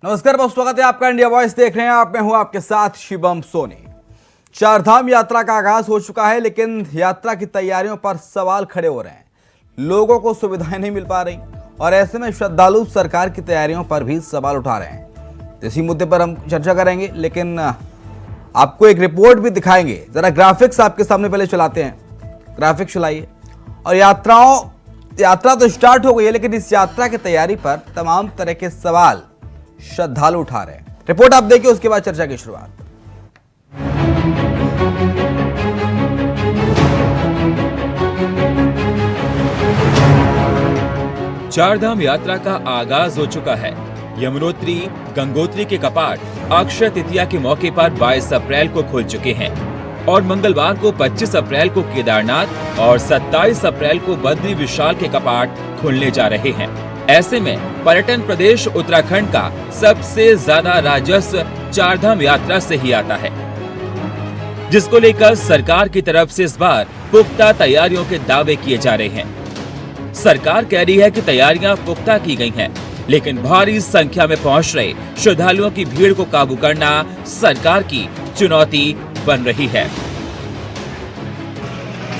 नमस्कार, बहुत स्वागत है आपका। इंडिया वॉइस देख रहे हैं आप, मैं हूं आपके साथ शिवम सोनी। चारधाम यात्रा का आगाज हो चुका है, लेकिन यात्रा की तैयारियों पर सवाल खड़े हो रहे हैं। लोगों को सुविधाएं नहीं मिल पा रही और ऐसे में श्रद्धालु सरकार की तैयारियों पर भी सवाल उठा रहे हैं। इसी मुद्दे पर हम चर्चा करेंगे, लेकिन आपको एक रिपोर्ट भी दिखाएंगे। जरा ग्राफिक्स आपके सामने पहले चलाते हैं। ग्राफिक्स चलाइए। और यात्रा तो स्टार्ट हो गई है, लेकिन इस यात्रा की तैयारी पर तमाम तरह के सवाल श्रद्धालु उठा रहे हैं। रिपोर्ट आप देखिए, उसके बाद चर्चा की शुरुआत। चारधाम यात्रा का आगाज हो चुका है। यमुनोत्री, गंगोत्री के कपाट अक्षय तृतीया के मौके पर 22 अप्रैल को खुल चुके हैं और मंगलवार को 25 अप्रैल को केदारनाथ और 27 अप्रैल को बद्री विशाल के कपाट खुलने जा रहे हैं। ऐसे में पर्यटन प्रदेश उत्तराखंड का सबसे ज्यादा राजस्व चारधाम यात्रा से ही आता है, जिसको लेकर सरकार की तरफ से इस बार पुख्ता तैयारियों के दावे किए जा रहे हैं। सरकार कह रही है कि तैयारियां पुख्ता की गई हैं, लेकिन भारी संख्या में पहुंच रहे श्रद्धालुओं की भीड़ को काबू करना सरकार की चुनौती बन रही है।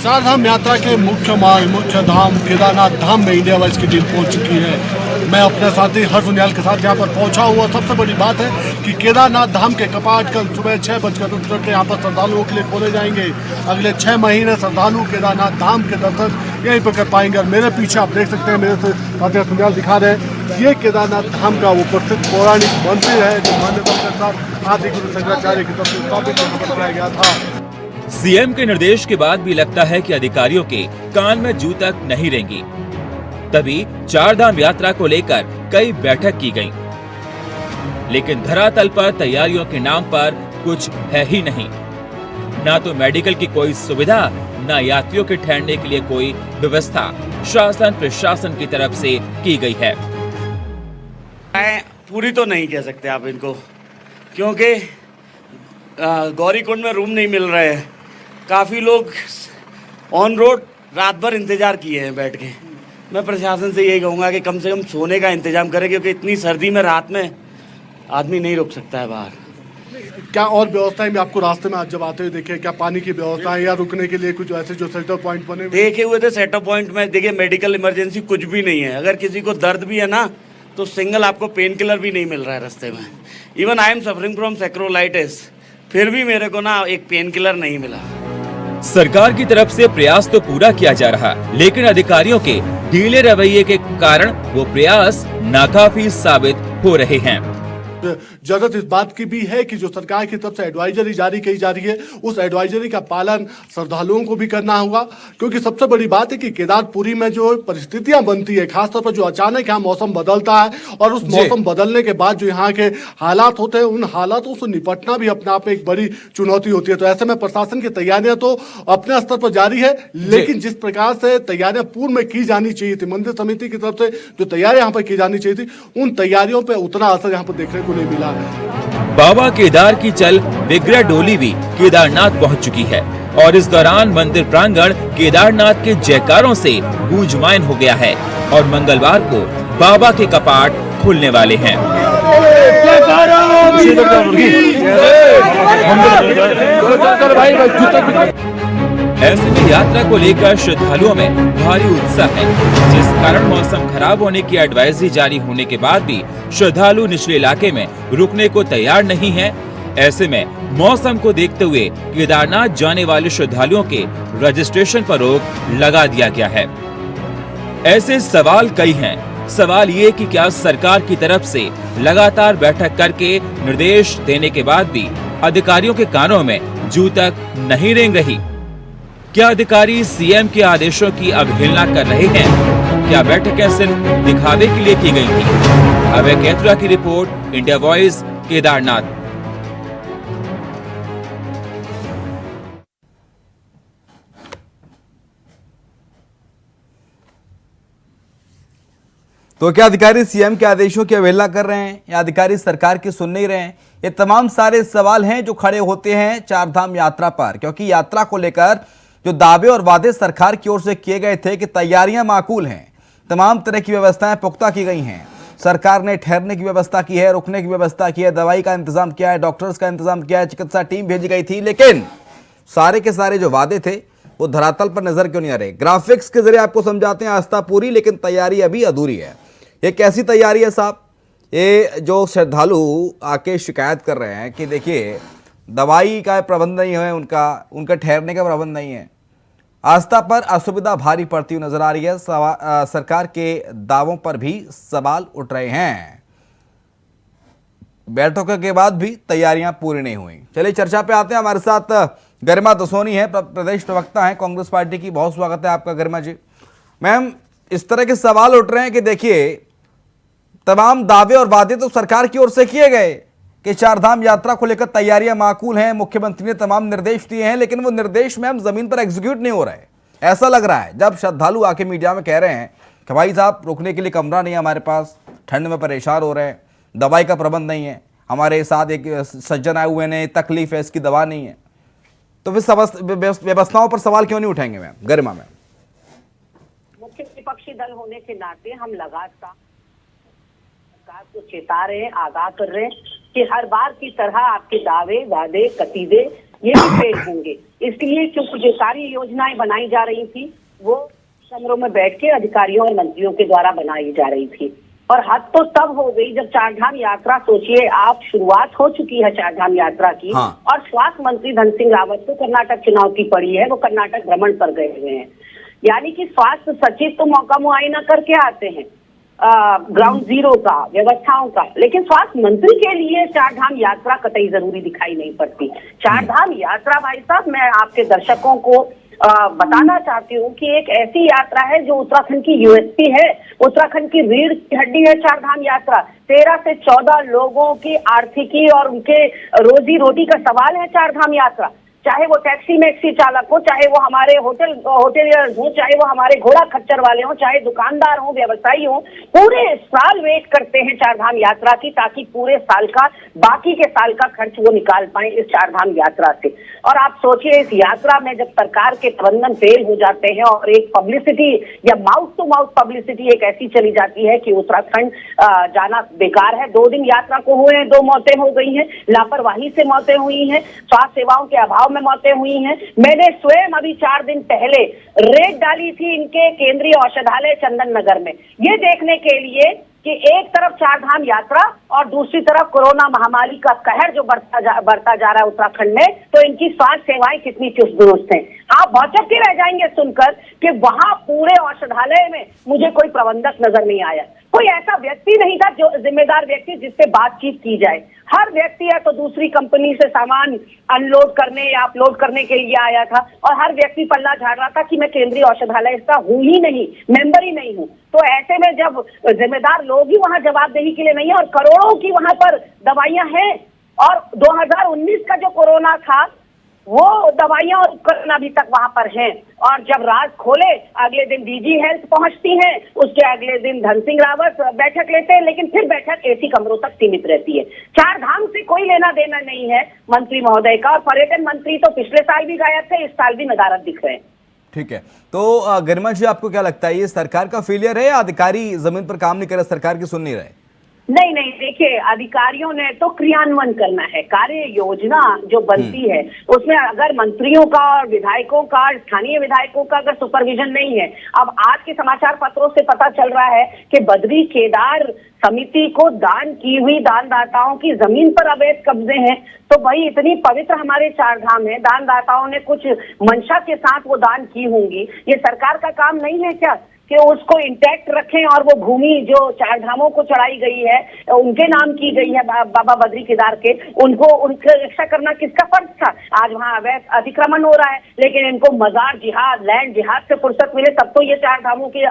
चारधाम यात्रा के मुख्य धाम केदारनाथ धाम में इंडिया वॉइस की टीम पहुंच चुकी है। मैं अपने साथी हर्ष उनियाल के साथ यहाँ पर पहुंचा हुआ। सबसे बड़ी बात है कि केदारनाथ धाम के कपाट कल सुबह 6:10 यहाँ पर श्रद्धालुओं के लिए खोले जाएंगे। अगले 6 महीने श्रद्धालु केदारनाथ धाम के दर्शन यहीं पर कर पाएंगे। और मेरे पीछे आप देख सकते हैं, मेरे साथी हर्ष उनियाल दिखा रहे हैं, ये केदारनाथ धाम का वो प्रसिद्ध पौराणिक मंदिर है जो मान्यता के साथ आदि गुरु शंकराचार्य की तरफ से स्थापित बनाया गया था। सीएम के निर्देश के बाद भी लगता है कि अधिकारियों के कान में जू तक नहीं रहेंगी। तभी चारधाम यात्रा को लेकर कई बैठक की गई, लेकिन धरातल पर तैयारियों के नाम पर कुछ है ही नहीं। ना तो मेडिकल की कोई सुविधा, ना यात्रियों के ठहरने के लिए कोई व्यवस्था शासन प्रशासन की तरफ से की गई है। पूरी तो नहीं कह सकते आप इनको, क्योंकि गौरीकुंड में रूम नहीं मिल रहे हैं। काफ़ी लोग ऑन रोड रात भर इंतज़ार किए हैं बैठ के। मैं प्रशासन से यही कहूँगा कि कम से कम सोने का इंतजाम करें, क्योंकि इतनी सर्दी में रात में आदमी नहीं रुक सकता है बाहर। क्या और व्यवस्थाएं भी आपको रास्ते में आज जब आते हुए देखे? क्या पानी की व्यवस्था है या रुकने के लिए कुछ ऐसे जो सेटअप पॉइंट बने देखे हुए थे? सेटअप पॉइंट में देखिए, मेडिकल इमरजेंसी कुछ भी नहीं है। अगर किसी को दर्द भी है ना, तो सिंगल आपको पेन किलर भी नहीं मिल रहा है रास्ते में। Even I am suffering from sacroiliitis, फिर भी मेरे को ना एक पेन किलर नहीं मिला। सरकार की तरफ से प्रयास तो पूरा किया जा रहा, लेकिन अधिकारियों के ढीले रवैये के कारण वो प्रयास नाकाफी साबित हो रहे हैं। जरूरत इस बात की भी है कि जो सरकार की तरफ से एडवाइजरी जारी की जा रही है, उस एडवाइजरी का पालन श्रद्धालुओं को भी करना होगा। क्योंकि सबसे बड़ी बात है कि केदारपुरी में जो परिस्थितियां बनती है, खासतौर पर जो अचानक यहाँ मौसम बदलता है और उस मौसम बदलने के बाद जो यहाँ के हालात होते हैं, उन हालातों से निपटना भी अपने आप में एक बड़ी चुनौती होती है। तो ऐसे में प्रशासन की तैयारियां तो अपने स्तर पर जारी है, लेकिन जिस प्रकार से तैयारियां पूर्व में की जानी चाहिए थी, मंदिर समिति की तरफ से जो तैयारियां यहाँ पर की जानी चाहिए थी, उन तैयारियों पर उतना असर यहाँ पर देखने को नहीं मिला है। बाबा केदार की चल विग्रह डोली भी केदारनाथ पहुंच चुकी है और इस दौरान मंदिर प्रांगण केदारनाथ के जयकारों से गूंजमायन हो गया है और मंगलवार को बाबा के कपाट खुलने वाले हैं। ऐसे में यात्रा को लेकर श्रद्धालुओं में भारी उत्साह है, जिस कारण मौसम खराब होने की एडवाइजरी जारी होने के बाद भी श्रद्धालु निचले इलाके में रुकने को तैयार नहीं हैं। ऐसे में मौसम को देखते हुए केदारनाथ जाने वाले श्रद्धालुओं के रजिस्ट्रेशन पर रोक लगा दिया गया है। ऐसे सवाल कई हैं। सवाल ये कि क्या सरकार की तरफ से लगातार बैठक करके निर्देश देने के बाद भी अधिकारियों के कानों में जू तक नहीं रेंग रही? क्या अधिकारी सीएम के आदेशों की अवहेलना कर रहे हैं? क्या बैठकें सिर्फ दिखावे के लिए की गई थी? अभय कैथुरा की रिपोर्ट, इंडिया वॉइस, केदारनाथ। तो क्या अधिकारी सीएम के आदेशों की अवहेलना कर रहे हैं या अधिकारी सरकार की सुन नहीं रहे हैं? ये तमाम सारे सवाल हैं जो खड़े होते हैं चारधाम यात्रा पर, क्योंकि यात्रा को लेकर जो दावे और वादे सरकार की ओर से किए गए थे कि तैयारियां माकूल हैं, तमाम तरह की व्यवस्थाएं पुख्ता की गई हैं, सरकार ने ठहरने की व्यवस्था की है, रुकने की व्यवस्था की है, दवाई का इंतजाम किया है, डॉक्टर्स का इंतजाम किया है, चिकित्सा टीम भेजी गई थी, लेकिन सारे के सारे जो वादे थे वो धरातल पर नजर क्यों नहीं आ रहे। ग्राफिक्स के जरिए आपको समझाते हैं, आस्था पूरी लेकिन तैयारी अभी अधूरी है। ये कैसी तैयारी है साहब? ये जो श्रद्धालु आके शिकायत कर रहे हैं कि देखिए दवाई का प्रबंध नहीं है, उनका ठहरने का प्रबंध नहीं है, आस्था पर असुविधा भारी पड़ती हुई नजर आ रही है। सरकार के दावों पर भी सवाल उठ रहे हैं। बैठकों के बाद भी तैयारियां पूरी नहीं हुई। चलिए चर्चा पे आते हैं। हमारे साथ गरिमा दसोनी है, प्रदेश प्रवक्ता हैं कांग्रेस पार्टी की। बहुत स्वागत है आपका गरिमा जी। मैम, इस तरह के सवाल उठ रहे हैं कि देखिए तमाम दावे और वादे तो सरकार की ओर से किए गए कि चारधाम यात्रा को लेकर तैयारियां माकूल हैं, मुख्यमंत्री ने तमाम निर्देश दिए हैं, लेकिन वो निर्देश मैम जमीन पर एग्जीक्यूट नहीं हो रहा है। ऐसा लग रहा है जब श्रद्धालु आके मीडिया में कह रहे हैं कि भाई साहब रुकने के लिए कमरा नहीं है हमारे पास, ठंड में परेशान हो रहे हैं, दवाई का प्रबंध नहीं है, हमारे साथ एक सज्जन आए हुए ने, तकलीफ है, इसकी दवा नहीं है, तो फिर व्यवस्थाओं पर सवाल क्यों नहीं उठाएंगे मैम? गरिमा मैम, मुख्य विपक्षी दल होने के नाते हम लगातार सरकार को चेता रहे हैं, आगाह कर रहे हैं कि हर बार की तरह आपके दावे, वादे, कतीदे ये भी फेल होंगे। इसलिए क्योंकि जो सारी योजनाएं बनाई जा रही थी वो कमरों में बैठ के अधिकारियों और मंत्रियों के द्वारा बनाई जा रही थी। और हद तो तब हो गई जब चारधाम यात्रा, सोचिए आप, शुरुआत हो चुकी है चारधाम यात्रा की। हाँ। और स्वास्थ्य मंत्री धन सिंह रावत को कर्नाटक चुनाव की पड़ी है, वो कर्नाटक भ्रमण पर गए हुए हैं। यानी कि स्वास्थ्य सचिव तो मौका मुआयना करके आते हैं ग्राउंड जीरो का, व्यवस्थाओं का, लेकिन स्वास्थ्य मंत्री के लिए चारधाम यात्रा कतई जरूरी दिखाई नहीं पड़ती। चारधाम यात्रा भाई साहब, मैं आपके दर्शकों को बताना चाहती हूँ कि एक ऐसी यात्रा है जो उत्तराखंड की यूएसपी है, उत्तराखंड की रीढ़ की हड्डी है। चारधाम यात्रा 13 से 14 लोगों की आर्थिकी और उनके रोजी रोटी का सवाल है। चारधाम यात्रा, चाहे वो टैक्सी मैक्सी चालक हो, चाहे वो हमारे होटलियर्स हो, चाहे वो हमारे घोड़ा खच्चर वाले हो, चाहे दुकानदार हो, व्यवसायी हो, पूरे साल वेट करते हैं चारधाम यात्रा की, ताकि पूरे साल का, बाकी के साल का खर्च वो निकाल पाए इस चारधाम यात्रा से। और आप सोचिए इस यात्रा में जब सरकार के प्रबंधन फेल हो जाते हैं और एक पब्लिसिटी या माउथ टू माउथ पब्लिसिटी एक ऐसी चली जाती है कि उत्तराखंड जाना बेकार है। 2 दिन यात्रा को हुए हैं, 2 मौतें हो गई हैं, लापरवाही से मौतें हुई हैं, स्वास्थ्य सेवाओं के अभाव में मौतें हुई हैं। मैंने स्वयं अभी 4 दिन पहले रेड डाली थी इनके केंद्रीय औषधालय चंदन नगर में, ये देखने के लिए कि एक तरफ चारधाम यात्रा और दूसरी तरफ कोरोना महामारी का कहर जो बढ़ता जा रहा है उत्तराखंड में, तो इनकी स्वास्थ्य सेवाएं कितनी चुस्त दुरुस्त हैं। आप भौचक के रह जाएंगे सुनकर कि वहां पूरे औषधालय में मुझे कोई प्रबंधक नजर नहीं आया, कोई ऐसा व्यक्ति नहीं था जो जिम्मेदार व्यक्ति जिससे बातचीत की जाए। हर व्यक्ति है तो दूसरी कंपनी से सामान अनलोड करने या अपलोड करने के लिए आया था, और हर व्यक्ति पल्ला झाड़ रहा था कि मैं केंद्रीय औषधालय का हूं ही नहीं, मेंबर ही नहीं हूं। तो ऐसे में जब जिम्मेदार लोग ही वहां जवाबदेही के लिए नहीं है और करोड़ों की वहां पर दवाइयां हैं, और 2019 का जो कोरोना था वो दवाइयां और उपकरण अभी तक वहां पर हैं, और जब राज खोले अगले दिन डीजी हेल्थ पहुंचती है, उसके अगले दिन धन सिंह रावत बैठक लेते हैं, लेकिन फिर बैठक एसी कमरों तक सीमित रहती है। चारधाम से कोई लेना देना नहीं है मंत्री महोदय का, और पर्यटन मंत्री तो पिछले साल भी गायब थे, इस साल भी नदारद दिख रहे हैं। ठीक है, तो गरिमा जी आपको क्या लगता है ये सरकार का फेलियर है या अधिकारी जमीन पर काम नहीं कर रहे, सरकार की सुन नहीं रहे? नहीं, देखिए अधिकारियों ने तो क्रियान्वयन करना है। कार्य योजना जो बनती है उसमें अगर मंत्रियों का और विधायकों का, स्थानीय विधायकों का अगर सुपरविजन नहीं है, अब आज के समाचार पत्रों से पता चल रहा है कि बद्री केदार समिति को दान की हुई दानदाताओं की जमीन पर अवैध कब्जे हैं। तो भाई इतनी पवित्र हमारे चारधाम है, दानदाताओं ने कुछ मंशा के साथ वो दान की होंगी, ये सरकार का काम नहीं है क्या कि उसको इंटैक्ट रखें? और वो भूमि जो चारधामों को चढ़ाई गई है, उनके नाम की गई है, बाबा बद्री केदार के, उनकी रक्षा करना किसका फर्ज था? आज वहां अवैध अतिक्रमण हो रहा है, लेकिन इनको मजार जिहाद, लैंड जिहाद से फुर्सत मिले तब तो ये चारधामों के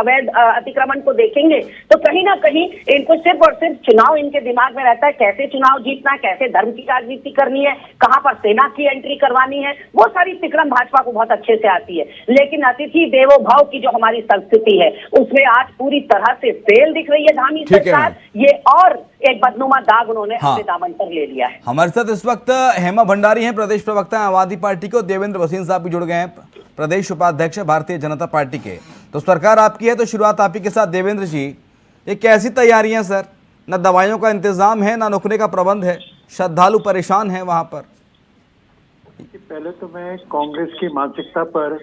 अवैध अतिक्रमण को देखेंगे। तो कहीं ना कहीं इनको सिर्फ और सिर्फ चुनाव इनके दिमाग में रहता है, कैसे चुनाव जीतना है, कैसे धर्म की राजनीति करनी है, कहाँ पर सेना की एंट्री करवानी है, वो सारी तिक्रम भाजपा को बहुत अच्छे से आती है। लेकिन अतिथि देवो भव की जो हमारी स्थिति है उसमें आज पूरी तरह से फेल दिख रही है धामी सरकार। ये और एक बदनुमा दाग उन्होंने अपने दामन पर ले लिया है। हमारे साथ इस वक्त हेमा भंडारी हैं, प्रदेश प्रवक्ता आम आदमी पार्टी को, देवेंद्र भसीन साहब भी जुड़ गए हैं, प्रदेश उपाध्यक्ष भारतीय जनता पार्टी के। तो सरकार आपकी है तो शुरुआत आप ही के साथ। देवेंद्र जी, ये कैसी तैयारियां सर? न दवाइयों का इंतजाम है, ना रुकने का प्रबंध है, श्रद्धालु परेशान हैं वहां पर। पहले तो मैं कांग्रेस की मानसिकता पर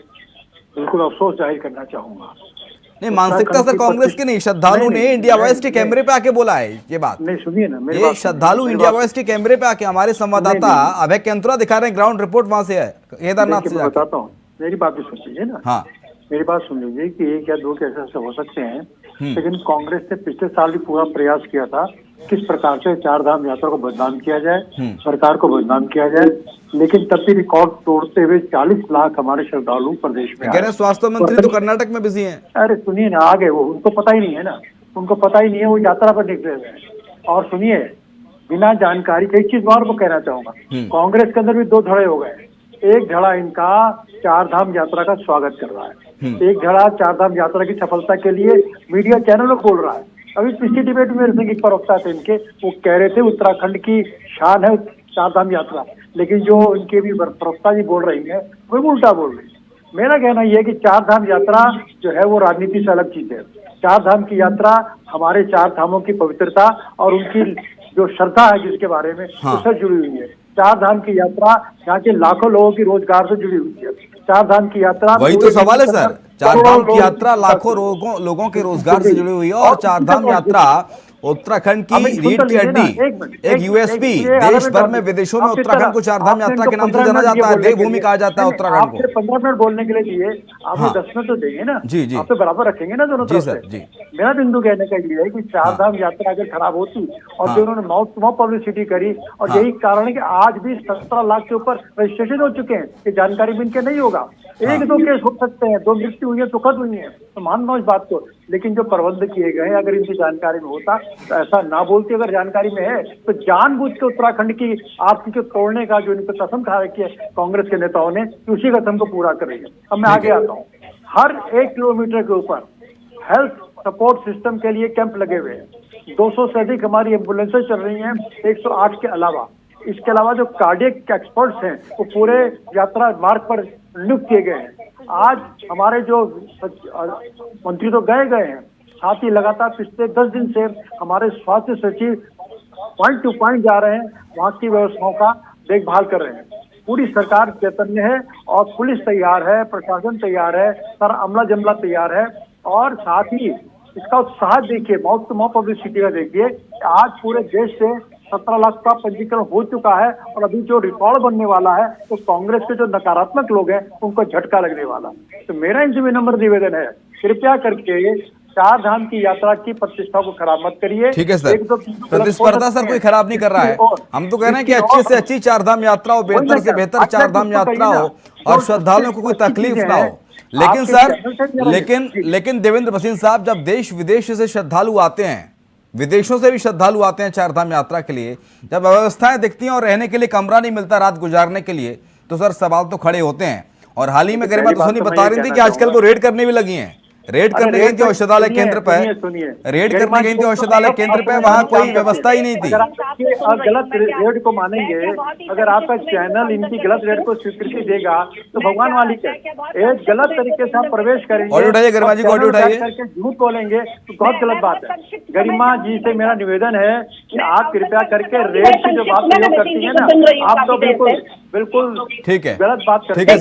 बिल्कुल अफसोस जाहिर करना चाहूंगा। नहीं, मानसिकता सर कांग्रेस की नहीं, श्रद्धालु ने इंडिया वॉइस के कैमरे पे आके बोला है ये बात। नहीं, सुनिए ना, ये श्रद्धालु इंडिया वॉइस के कैमरे पे आके, हमारे संवाददाता अभय केंद्रा दिखा रहे हैं, ग्राउंड रिपोर्ट वहां से है केदारनाथ से जाके। बताता हूँ, मेरी बात भी सुन लीजिए ना। हाँ, मेरी बात सुन लीजिए कि एक या दो केसेस ऐसे हो सकते हैं, लेकिन कांग्रेस ने पिछले साल भी पूरा प्रयास किया था किस प्रकार से चार धाम यात्रा को बदनाम किया जाए, सरकार को बदनाम किया जाए, लेकिन तब भी रिकॉर्ड तोड़ते हुए 40 लाख हमारे श्रद्धालु प्रदेश में आए। स्वास्थ्य मंत्री तो कर्नाटक में बिजी हैं। अरे सुनिए ना, आगे वो उनको पता ही नहीं है ना, उनको पता ही नहीं है, वो यात्रा पर निकले हुए हैं। और सुनिए, बिना जानकारी के एक चीज और को कहना चाहूंगा, कांग्रेस के अंदर भी दो धड़े हो गए। एक धड़ा इनका चार धाम यात्रा का स्वागत कर रहा है, एक धड़ा चार धाम यात्रा की सफलता के लिए मीडिया चैनलों को बोल रहा है। अभी पिछली डिबेट में मेरे संग एक प्रवक्ता थे इनके, वो कह रहे थे उत्तराखंड की शान है चार धाम यात्रा, लेकिन जो इनके भी प्रवक्ता जी बोल रही है वो उल्टा बोल रही है। मेरा कहना यह है कि चार धाम यात्रा जो है वो राजनीति से अलग चीज है। चार धाम की यात्रा हमारे चार धामों की पवित्रता और उनकी जो श्रद्धा है जिसके बारे में उससे जुड़ी हुई है। चार धाम की यात्रा यहाँ के लाखों लोगों की रोजगार से जुड़ी हुई है। चार धाम की यात्रा, वही तो सवाल है सर, चार धाम की यात्रा लाखों लोगों के रोजगार से जुड़ी हुई है। और चार धाम यात्रा उत्तराखंड की रीढ़ की हड्डी, एक यूएसपी, देश भर में विदेशों में उत्तराखंड को चार धाम यात्रा के नाम से जाना जाता है, देवभूमि कहा जाता है उत्तराखंड को। 15 मिनट बोलने के लिए दिए, आपने 10 मिनट तो देंगे ना। जी जी, आप तो बराबर रखेंगे ना दोनों तरफ से। मेरा बिंदु कहने का ये है कि चार धाम यात्रा अगर खराब होती और जो उन्होंने माउथ टू माउथ पब्लिसिटी करी, और यही कारण है कि आज भी 17 लाख के ऊपर रजिस्ट्रेशन हो चुके हैं, ये जानकारी भी इनके नहीं होगा। एक दो केस हो सकते हैं, दो मृत्यु हुई है, दुखद हुई है, तो मान लो इस बात को, लेकिन जो प्रबंध किए गए हैं अगर इनकी जानकारी में होता तो ऐसा ना बोलती। अगर जानकारी में है तो जानबूझ के उत्तराखंड की आरती को तोड़ने का जो इनको कसम खा रखी है कांग्रेस के नेताओं ने, उसी कसम को पूरा करेंगे। अब मैं आगे आता हूँ, हर 1 किलोमीटर के ऊपर हेल्थ सपोर्ट सिस्टम के लिए कैंप लगे हुए हैं। 200 से अधिक हमारी एम्बुलेंसेज चल रही हैं 108 के अलावा। इसके अलावा जो कार्डियक एक्सपर्ट्स हैं वो पूरे यात्रा मार्ग पर नियुक्त किए गए हैं। आज हमारे जो मंत्री तो गए हैं, साथ ही लगातार पिछले 10 दिन से हमारे स्वास्थ्य सचिव पॉइंट टू पॉइंट जा रहे हैं, वहाँ की व्यवस्थाओं का देखभाल कर रहे हैं। पूरी सरकार चैतन्य है और पुलिस तैयार है, प्रशासन तैयार है, सारा अमला जमला तैयार है। और साथ ही इसका उत्साह देखिए, माउथ टू माउथ पब्लिसिटी का देखिए, आज पूरे देश से 17 लाख का पंजीकरण हो चुका है और अभी जो रिकॉर्ड बनने वाला है तो कांग्रेस के जो नकारात्मक लोग हैं उनको झटका लगने वाला। तो मेरा इनसे विनम्र निवेदन है, कृपया करके चार धाम की यात्रा की प्रतिष्ठा को खराब मत करिए। ठीक है सर, प्रतिस्पर्धा सर कोई खराब नहीं कर रहा है, हम तो कह रहे हैं कि अच्छी से अच्छी चार धाम यात्रा हो, बेहतर से बेहतर चार धाम यात्रा हो और श्रद्धालुओं को कोई तकलीफ ना हो। लेकिन सर, लेकिन देवेंद्र भसीन साहब, जब देश विदेश से श्रद्धालु आते हैं, विदेशों से भी श्रद्धालु आते हैं चार धाम यात्रा के लिए, जब व्यवस्थाएं दिखती हैं और रहने के लिए कमरा नहीं मिलता रात गुजारने के लिए, तो सर सवाल तो खड़े होते हैं। और हाल ही में गरिमा दसोनी बता रही थी कि आजकल वो रेड करने भी लगी हैं, रेड करने गई थी औषधालय केंद्र पर, रेड करने गई थी औषधालय केंद्र पे, वहाँ कोई व्यवस्था ही नहीं थी। अगर गलत रेड को मानेंगे, अगर आपका चैनल इनकी गलत रेड को स्वीकृति देगा तो भगवान मालिक है। एक गलत तरीके से आप प्रवेश करेंगे, ऑडियो उठाइए गरिमा जी को, ऑडियो उठाइए, झूठ बोलेंगे तो बहुत गलत बात है। गरिमा जी से मेरा निवेदन है कि आप कृपया करके रेड की जो बात प्रयोग करती है ना, आप तो बिल्कुल ठीक है, गलत बात करते हैं। ठीक है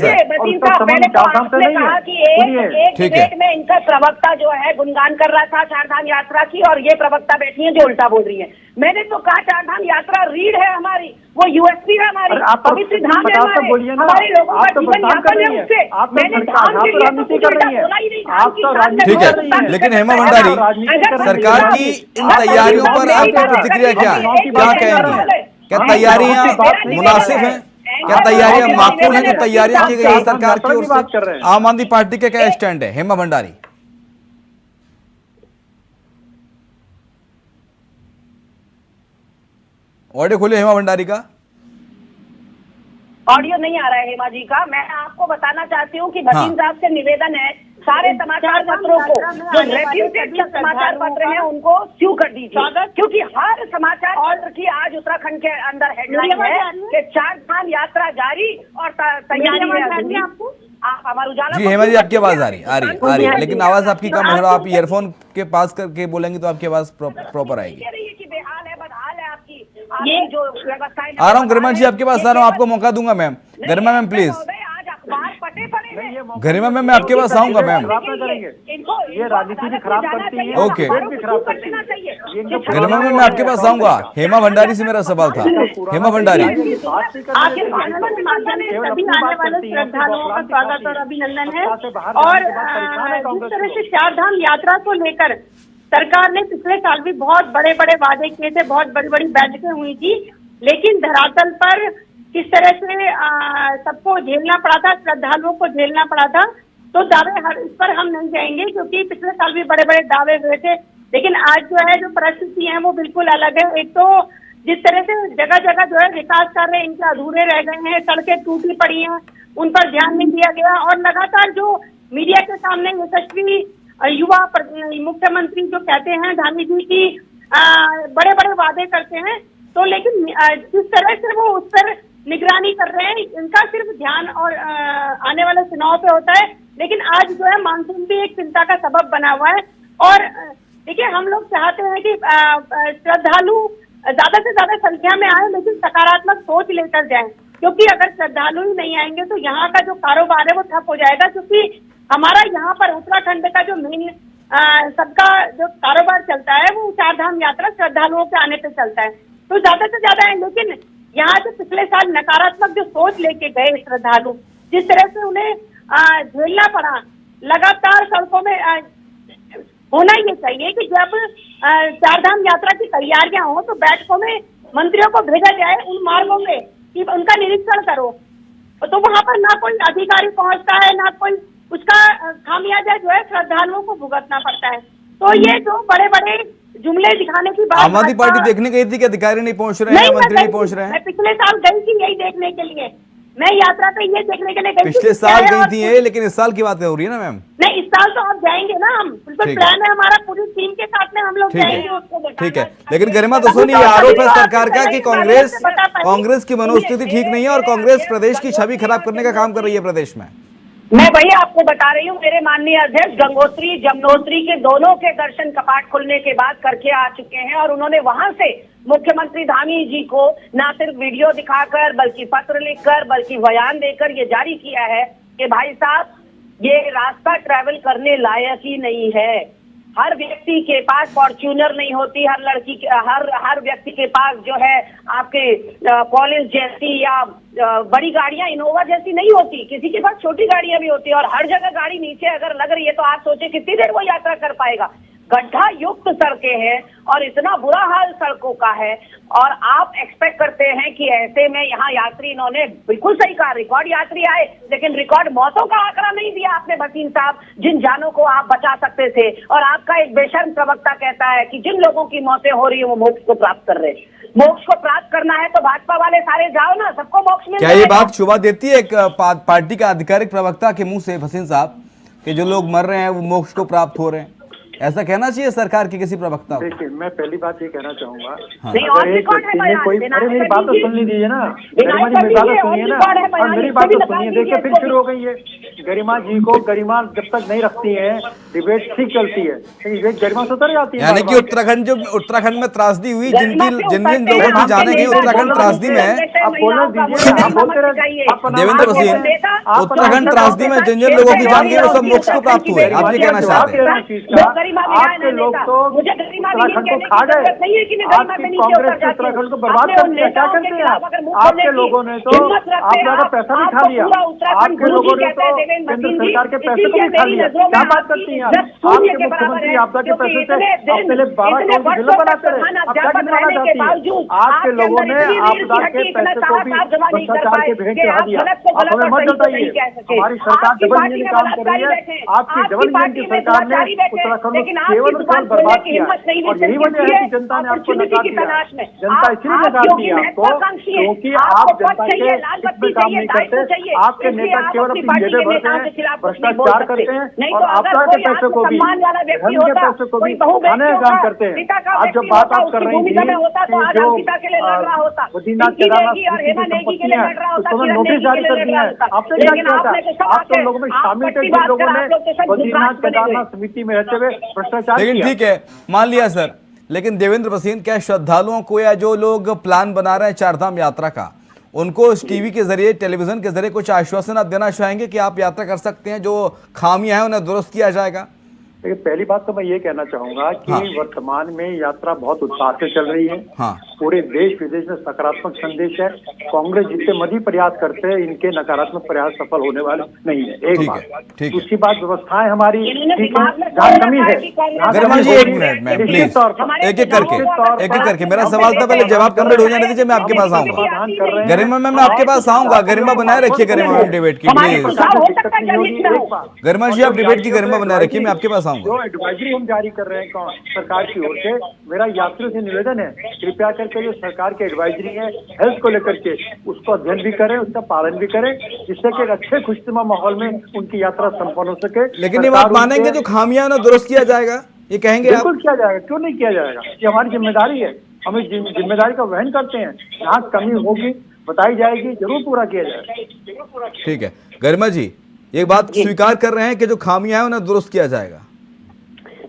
ठीक है, में इनका प्रवक्ता जो है गुणगान कर रहा था चार धाम यात्रा की, और ये प्रवक्ता बैठी है जो उल्टा बोल रही है। मैंने तो कहा चार धाम यात्रा रीढ़ है हमारी, वो यूएसपी है हमारी, पवित्र धाम है हमारे लोगों का जीवन यापन है उससे। मैंने धाम के लिए तो उल्टा बोला ही नहीं। ठीक है, लेकिन हेमा भंडारी, सरकार की इन तैयारियों पर आपकी प्रतिक्रिया क्या है, क्या कहेंगे? क्या तैयारियां मुनासिब हैं, क्या तैयारियां माकूल हैं जो तैयारियां की गई है सरकार की ओर से? आम आदमी पार्टी का क्या स्टैंड है? हेमा भंडारी, ऑडियो खोलिए हेमा भंडारी का। ऑडियो नहीं आ रहा है हेमा जी का। मैं आपको बताना चाहती हूँ कि भसीन साहब से निवेदन है, सारे समाचार पत्रों को जो रेप्यूटेड समाचार पत्र हैं उनको स्यू कर दीजिए, क्योंकि हर समाचार पत्र की आज उत्तराखंड के अंदर हेडलाइन है कि चार धाम यात्रा जारी और तैयारी है। आप अमर उजाला जी को हेमा जी, क्यों आपकी आवाज आ रही करती हैं? है, लेकिन आवाज आपकी कम है थोड़ा। आप आपको ईयरफोन के पास करके बोलेंगे तो आपकी आवाज प्रॉपर आएगी। कह रही है कि बेहाल है, बदहाल है आपकी जो व्यवस्थाएं। आ रहा हूँ गरिमा जी, आपके पास आ रहा हूँ, आपको मौका दूंगा मैम। गरिमा मैम प्लीज, आज अखबार पटे पड़े हैं। गरिमा मैम मैं आपके पास आऊंगा मैम। खराब ना करेंगे, ये राजनीति भी खराब करती है, ओके। पेट भी खराब करती है। गरिमा मैम मैं आपके पास आऊंगा। हेमा भंडारी से मेरा सवाल था। हेमा भंडारी, आपके भाषण के माध्यम से सभी आने वाले श्रद्धालुओं का स्वागत और अभिनंदन है। और जिस तरह से चार धाम यात्रा को लेकर सरकार ने पिछले साल भी बहुत बड़े बड़े वादे किए थे, बहुत बड़ी बड़ी बैठकें हुई थी, लेकिन धरातल पर किस तरह से सबको झेलना पड़ा था, श्रद्धालुओं को झेलना पड़ा था। तो दावे इस पर हम नहीं जाएंगे, क्योंकि पिछले साल भी बड़े बड़े दावे हुए थे, लेकिन आज जो है जो परिस्थिति है वो बिल्कुल अलग है। एक तो जिस तरह से जगह जगह जो है विकास कार्य इनके अधूरे रह गए हैं, सड़कें टूटी पड़ी हैं, उन पर ध्यान नहीं दिया गया। और लगातार जो मीडिया के सामने यशस्वी युवा मुख्यमंत्री जो कहते हैं धामी जी की बड़े बड़े वादे करते हैं, तो लेकिन जिस तरह से वो उस पर निगरानी कर रहे हैं, इनका सिर्फ ध्यान और आने वाले चुनाव पे होता है। लेकिन आज जो है मानसून भी एक चिंता का सबब बना हुआ है। और देखिए, हम लोग चाहते हैं कि श्रद्धालु ज्यादा से ज्यादा संख्या में आए, लेकिन सकारात्मक सोच लेकर जाएं, क्योंकि अगर श्रद्धालु ही नहीं आएंगे तो यहाँ का जो कारोबार है वो ठप हो जाएगा। क्योंकि हमारा यहाँ पर उत्तराखंड का जो मेन सबका जो कारोबार चलता है वो चार धाम यात्रा श्रद्धालुओं के आने पे चलता है, तो ज्यादा से ज्यादा है। लेकिन यहाँ से पिछले साल नकारात्मक जो सोच लेके गए श्रद्धालु, जिस तरह से उन्हें झेलना पड़ा, लगातार सड़कों में होना ये चाहिए कि जब चार धाम यात्रा की तैयारियां हो तो बैठकों में मंत्रियों को भेजा जाए उन मार्गों में कि उनका निरीक्षण करो, तो वहां पर ना कोई अधिकारी पहुंचता है, ना कोई उसका खामियाजा जो है श्रद्धालुओं को भुगतना पड़ता है। तो ये जो बड़े बड़े जुमले दिखाने की बात, आम आदमी पार्टी देखने गई थी कि अधिकारी नहीं पहुंच रहे हैं, मंत्री नहीं पहुंच रहे हैं। मैं पिछले साल गई थी यही देखने के लिए, मैं यात्रा पे ये देखने के लिए गई। पिछले साल गई थी ये, लेकिन इस साल की बात हो रही है ना मैम? नहीं, इस साल तो आप जाएंगे ना, हम बिल्कुल प्लान है हमारा, पूरी टीम के साथ में हम लोग जाएंगे उसको बताना। ठीक है, लेकिन गरिमा तो सुनिए, आरोप है सरकार का कि कांग्रेस की मनोस्थिति ठीक नहीं है और कांग्रेस प्रदेश की छवि खराब करने का काम कर रही है प्रदेश में। मैं वही आपको बता रही हूँ, मेरे माननीय अध्यक्ष गंगोत्री जमुनोत्री के दोनों के दर्शन कपाट खुलने के बाद करके आ चुके हैं, और उन्होंने वहां से मुख्यमंत्री धामी जी को न सिर्फ वीडियो दिखाकर बल्कि पत्र लिखकर बल्कि बयान देकर ये जारी किया है कि भाई साहब, ये रास्ता ट्रैवल करने लायक ही नहीं है। हर व्यक्ति के पास फॉर्च्यूनर नहीं होती, हर व्यक्ति के पास जो है आपके कॉलेज जैसी या बड़ी गाड़ियां इनोवा जैसी नहीं होती, किसी के पास छोटी गाड़ियां भी होती है। और हर जगह गाड़ी नीचे अगर लग रही है तो आप सोचे कितनी देर वो यात्रा कर पाएगा। गड्ढा युक्त सड़कें हैं और इतना बुरा हाल सड़कों का है, और आप एक्सपेक्ट करते हैं कि ऐसे में यहाँ यात्री, इन्होंने बिल्कुल सही कहा, रिकॉर्ड यात्री आए, लेकिन रिकॉर्ड मौतों का आंकड़ा नहीं दिया आपने भसीन साहब, जिन जानों को आप बचा सकते थे। और आपका एक बेशर्म प्रवक्ता कहता है कि जिन लोगों की मौतें हो रही है वो मोक्ष को प्राप्त कर रहे हैं। मोक्ष को प्राप्त करना है तो भाजपा वाले सारे जाओ ना, सबको मोक्ष मिल क्या ये बात शुभा देती है एक पार्टी का आधिकारिक प्रवक्ता के मुंह से, भसीन साहब, कि जो लोग मर रहे हैं वो मोक्ष को प्राप्त हो रहे हैं? ऐसा कहना चाहिए सरकार के किसी प्रवक्ता को? देखिए, मैं पहली बात ये कहना चाहूंगा, और रिकॉर्ड है बयान, अरे मेरी बात तो सुन लीजिए ना, गरिमा जी मेरी बात तो सुनिए ना, और मेरी बात तो सुनिए। देखिए फिर शुरू हो गई है गरिमा जी को, गरिमा जब तक नहीं रखती है डिबेट ठीक चलती है, गरिमा से उतर जाती है। यानी कि उत्तराखंड में त्रासदी हुई, जिन लोगों की जाने गई उत्तराखंड त्रासदी में, आप बोलना दीजिए, आप बोलते रहे। देवेंद्र भसीन, उत्तराखंड त्रासदी में जिन लोगों की जान गई वो सब मोक्ष को प्राप्त हुए, आप ये कहना चाहते हैं? आपके लोग तो उत्तराखंड को खा गए, आपकी कांग्रेस उत्तराखंड को बर्बाद कर दिया। क्या करते हैं आपके लोगों ने? तो आप लोगों का पैसा भी खा लिया, आपके लोगों ने तो केंद्र सरकार के पैसे को भी खा लिया। क्या बात करती हैं आपके मुख्यमंत्री आपदा के पैसे से पहले 12 करोड़ बिल बनाते रहे, अब क्या गिनवाना चाहती है? आपके लोगों ने आपदा के पैसे को भी भ्रष्टाचार के भेंट चढ़ा दिया। आप हमें मत बताइए, हमारी सरकार डबल इंजन काम कर रही है, आपकी डबल इंजन की सरकार ने उत्तराखंड लेकिन आप केवल इस बात बर्बाद बोलने की किया हिम्मत नहीं और यही वजह है कि जनता ने आपको नकार की दिया। तलाश में जनता इसलिए नकार दिया आपको क्योंकि आप जनता के हित में काम नहीं करते। आपके नेता केवल अपनी जेबें भरते हैं, भ्रष्टाचार करते हैं और आपका के पैसे को भी, धन के पैसे को भी खाने का काम करते हैं। आज जो बात आप कर रही थी कि जो बद्रीनाथ केदारनाथ की संपत्तियां हैं उसको मैं नोटिस जारी कर दिया है। आपने क्या किया था? आप तो लोगों में शामिल थे जिन लोगों ने बद्रीनाथ केदारनाथ समिति में रहते हुए भ्रष्टाचार लेकिन किया। ठीक है, मान लिया सर, लेकिन देवेंद्र भसीन, क्या श्रद्धालुओं को या जो लोग प्लान बना रहे हैं चारधाम यात्रा का, उनको इस टीवी के जरिए, टेलीविजन के जरिए कुछ आश्वासन आप देना चाहेंगे कि आप यात्रा कर सकते हैं, जो खामियां हैं उन्हें दुरुस्त किया जाएगा? देखिए, पहली बात तो मैं ये कहना चाहूंगा कि वर्तमान में यात्रा बहुत उत्साह से चल रही है। पूरे देश विदेश में सकारात्मक संदेश है। कांग्रेस जितने मर्जी प्रयास करते हैं, इनके नकारात्मक प्रयास सफल होने वाले नहीं है। एक बात। दूसरी बात, व्यवस्थाएं हमारी जहाँ कमी है। गरिमा जी, एक मिनट में प्लीज, एक एक करके मेरा सवाल था, पहले जवाब कंप्लीट हो जाने दीजिए, मैं आपके पास आऊंगा। गरिमा मैम, मैं आपके पास आऊंगा। गरिमा बनाए रखिए, गरिमा मैम डिबेट की प्लीज। गरिमा जी, आप डिबेट की गरिमा बनाए रखिए, मैं आपके पास आऊंगा। जो एडवाइजरी हम जारी कर रहे हैं सरकार की ओर से, मेरा यात्रियों से निवेदन है, कृपया करके जो सरकार की एडवाइजरी है हेल्थ को लेकर के, उसको अध्ययन भी करें, उसका पालन भी करें, जिससे कि एक अच्छे खुशनुमा माहौल में उनकी यात्रा संपन्न हो सके। लेकिन ये बात मानेंगे जो खामियां ना दुरुस्त किया जाएगा, ये कहेंगे? बिल्कुल किया जाएगा, क्यों नहीं किया जाएगा? ये हमारी जिम्मेदारी है, हम इस जिम्मेदारी का वहन करते हैं। जहाँ कमी होगी बताई जाएगी, जरूर पूरा किया जाएगा। ठीक है गरिमा जी, एक बात स्वीकार कर रहे हैं कि जो खामियां हैं उन्हें दुरुस्त किया जाएगा?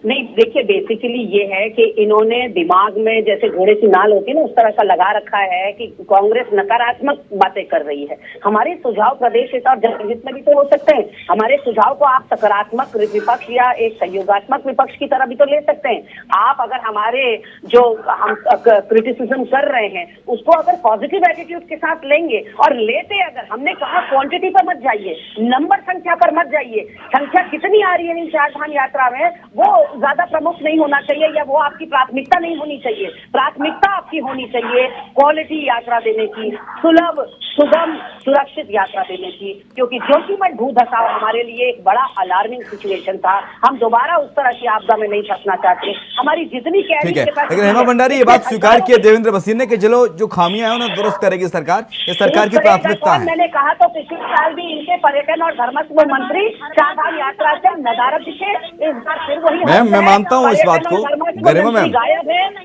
नहीं, देखिए, बेसिकली ये है कि इन्होंने दिमाग में जैसे घोड़े की नाल होती है ना, उस तरह का लगा रखा है कि कांग्रेस नकारात्मक बातें कर रही है। हमारे सुझाव प्रदेश हित और जनहित में भी तो हो सकते हैं। हमारे सुझाव को आप सकारात्मक विपक्ष या एक सहयोगात्मक विपक्ष की तरह भी तो ले सकते हैं। आप अगर हमारे जो हम क्रिटिसिज्म कर रहे हैं उसको अगर पॉजिटिव एटीट्यूड के साथ लेंगे और लेते, अगर हमने कहा क्वांटिटी पर मत जाइए, नंबर संख्या पर मत जाइए, संख्या कितनी आ रही है इन चारधाम यात्रा में वो ज्यादा प्रमुख नहीं होना चाहिए, या वो आपकी प्राथमिकता नहीं होनी चाहिए। प्राथमिकता आपकी होनी चाहिए क्वालिटी यात्रा देने की, सुलभ, सुगम, सुरक्षित यात्रा देने की, क्योंकि जोखिमय भू धसाव हमारे लिए एक बड़ा अलार्मिंग सिचुएशन था। हम दोबारा उस तरह की आपदा में नहीं फंसना चाहते। हमारी जितनी ठीक है, लेकिन हेमा भंडारी, ये बात स्वीकार की देवेंद्र भसीन ने कि चलो जो खामियां हैं उन्हें दुरुस्त करेगी सरकार, ये सरकार की प्राथमिकता है। मैंने कहा तो पिछले साल भी इनके पर्यटन और धर्मस्व मंत्री चारधाम यात्रा से नदारद दिखे, इस बार फिर वही। मैं मानता हूँ इस बात को, गरिमा मैम,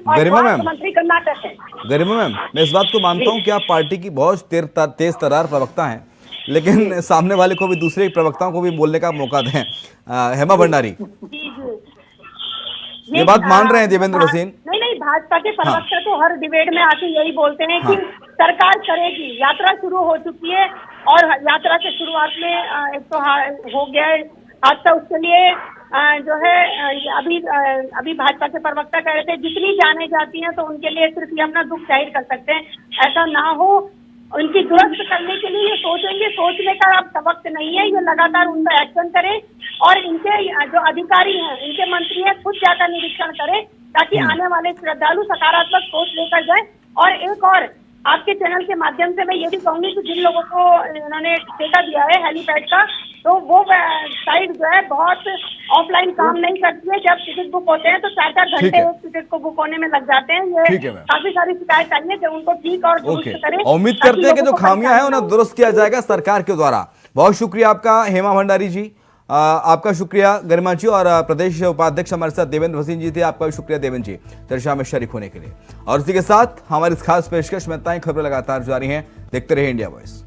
गरिमा मैम, मंत्री कर्नाटक है। गरिमा मैम, मैं इस बात को मानता हूँ कि आप पार्टी की बहुत तेज तर्रार प्रवक्ता हैं, लेकिन सामने वाले को भी, दूसरे प्रवक्ताओं को भी बोलने का मौका दें। हेमा भंडारी, ये बात मान रहे हैं देवेंद्र भसीन? नहीं, भाजपा के प्रवक्ता तो हर डिबेट में आके यही बोलते हैं कि सरकार करेगी, यात्रा शुरू हो चुकी है और यात्रा के शुरुआत में एक तो हो गया है हादसा, उसके लिए जो है अभी भाजपा के प्रवक्ता कह रहे थे जितनी जाने जाती हैं तो उनके लिए सिर्फ ये अपना दुख जाहिर कर सकते हैं। ऐसा ना हो, उनकी दुरुस्त करने के लिए ये सोचेंगे, सोचने का अब वक्त नहीं है, ये लगातार उन पर एक्शन करें और इनके जो अधिकारी हैं, इनके मंत्री हैं, खुद जाकर निरीक्षण करें ताकि आने वाले श्रद्धालु सकारात्मक सोच लेकर जाए। और एक और आपके चैनल के माध्यम से मैं ये भी कहूंगी कि जिन लोगों को इन्होंने ठेका दिया है हेलीपैड का, तो वो साइड जो है बहुत ऑफलाइन काम नहीं करती है। जब टिकट बुक होते हैं तो 4-4 घंटे एक टिकट को बुक होने में लग जाते हैं। ये काफी सारी शिकायत आई है कि उनको ठीक और दुरुस्त करें। उम्मीद करते हैं कि जो खामियां हैं उन्हें दुरुस्त किया जाएगा सरकार के द्वारा। बहुत शुक्रिया आपका हेमा भंडारी जी, आपका शुक्रिया गरिमा जी, और प्रदेश उपाध्यक्ष हमारे साथ देवेंद्र भसीन जी थे, आपका भी शुक्रिया देवेंद्र जी चर्चा में शरीक होने के लिए। और इसी के साथ हमारी इस खास पेशकश में खबरें लगातार जारी हैं। देखते रहिए इंडिया वॉइस।